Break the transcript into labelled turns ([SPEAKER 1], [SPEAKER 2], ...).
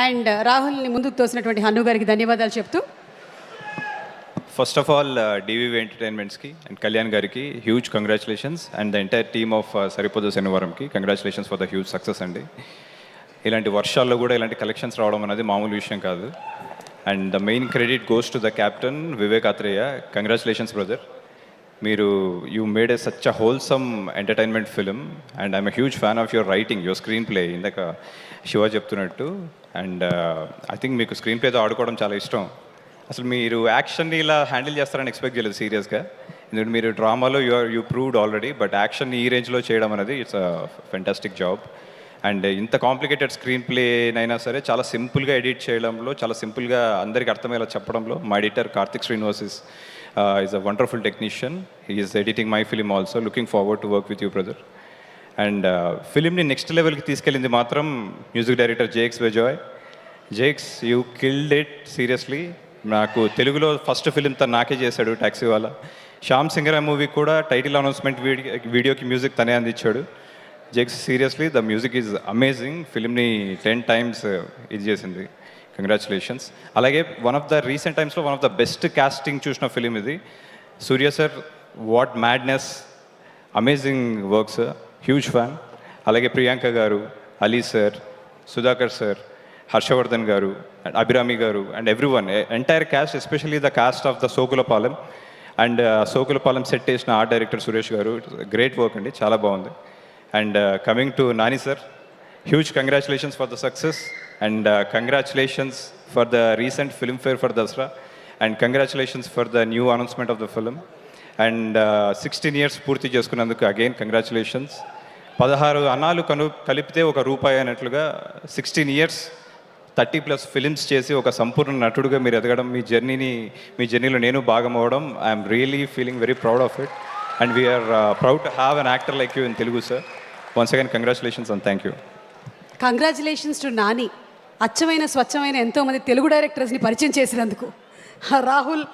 [SPEAKER 1] And రాహుల్ని ముందుకు తోసినటువంటి హన్ను గారికి ధన్యవాదాలు చెప్తూ
[SPEAKER 2] ఫస్ట్ ఆఫ్ ఆల్ డివివి ఎంటర్టైన్మెంట్స్కి అండ్ కళ్యాణ్ గారికి huge congratulations and the entire team of Saripodhaa శనివారంకి congratulations for the huge success అండి. ఇలాంటి వర్షాల్లో కూడా ఇలాంటి కలెక్షన్స్ రావడం అనేది మామూలు విషయం కాదు. And the main credit goes to the captain Vivek Athreya. Congratulations brother, మీరు you made a such a wholesome entertainment film and I'm a huge fan of your writing, your screenplay. ఇందాక శివ చెప్తున్నట్టు అండ్ ఐ థింక్ మీకు స్క్రీన్ ప్లేతో ఆడుకోవడం చాలా ఇష్టం. అసలు మీరు యాక్షన్ని ఇలా హ్యాండిల్ చేస్తారని ఎక్స్పెక్ట్ చేయలేదు సీరియస్గా. ఎందుకంటే మీరు డ్రామాలో you proved already, but action ఈ రేంజ్లో చేయడం అనేది it's a fantastic job. And ఇంత కాంప్లికేటెడ్ స్క్రీన్ ప్లేనైనా సరే చాలా సింపుల్గా ఎడిట్ చేయడంలో, చాలా సింపుల్గా అందరికీ అర్థమయ్యేలా చెప్పడంలో మా editor Karthik Srinivas is a wonderful technician. He is editing my film also. Looking forward to work with you brother. And ఫిలింని నెక్స్ట్ లెవెల్కి తీసుకెళ్ళింది మాత్రం music director Jakes Bejoy. Jakes, you killed it seriously. నాకు తెలుగులో ఫస్ట్ ఫిలిం తను నాకే చేశాడు, టాక్సీ వాలా. శ్యామ్ సింగరా మూవీ కూడా టైటిల్ అనౌన్స్మెంట్ వీడియోకి మ్యూజిక్ తనే అందించాడు. Jakes, seriously the music is amazing. ఫిలింని 10 times ఇది చేసింది. కంగ్రాచులేషన్స్. అలాగే రీసెంట్ టైమ్స్లో one of the best casting చూసిన ఫిలిం ఇది. Surya sir, what madness, amazing works, huge fan. అలాగే ప్రియాంక గారు, అలీ సార్, సుధాకర్ సార్, హర్షవర్ధన్ గారు, అభిరామి గారు and everyone, entire cast, especially the cast of the Sokulapalem and Sokulapalem set చేసిన ఆర్ట్ డైరెక్టర్ సురేష్ గారు. గ్రేట్ వర్క్ అండి, చాలా బాగుంది. And coming to Nani sir, huge congratulations for the success and congratulations for the recent ఫిల్మ్ఫేర్ for Dasara and congratulations for the new announcement of the film. And 16 years పూర్తి చేసుకున్నందుకు again congratulations. 16 అన్నాలు కలిపితే ఒక రూపాయి అన్నట్లుగా 16 years 30+ ఫిలిమ్స్ చేసి ఒక సంపూర్ణ నటుడుగా మీరు ఎదగడం, మీ జర్నీలో నేను భాగం అవ్వడం, I'm really feeling very proud of it. And we're proud to have an actor like you in Telugu sir. Once again congratulations and thank you.
[SPEAKER 1] Congratulations to Nani. అచ్చమైన స్వచ్ఛమైన ఎంతోమంది తెలుగు డైరెక్టర్స్ని పరిచయం చేసినందుకు. రాహుల్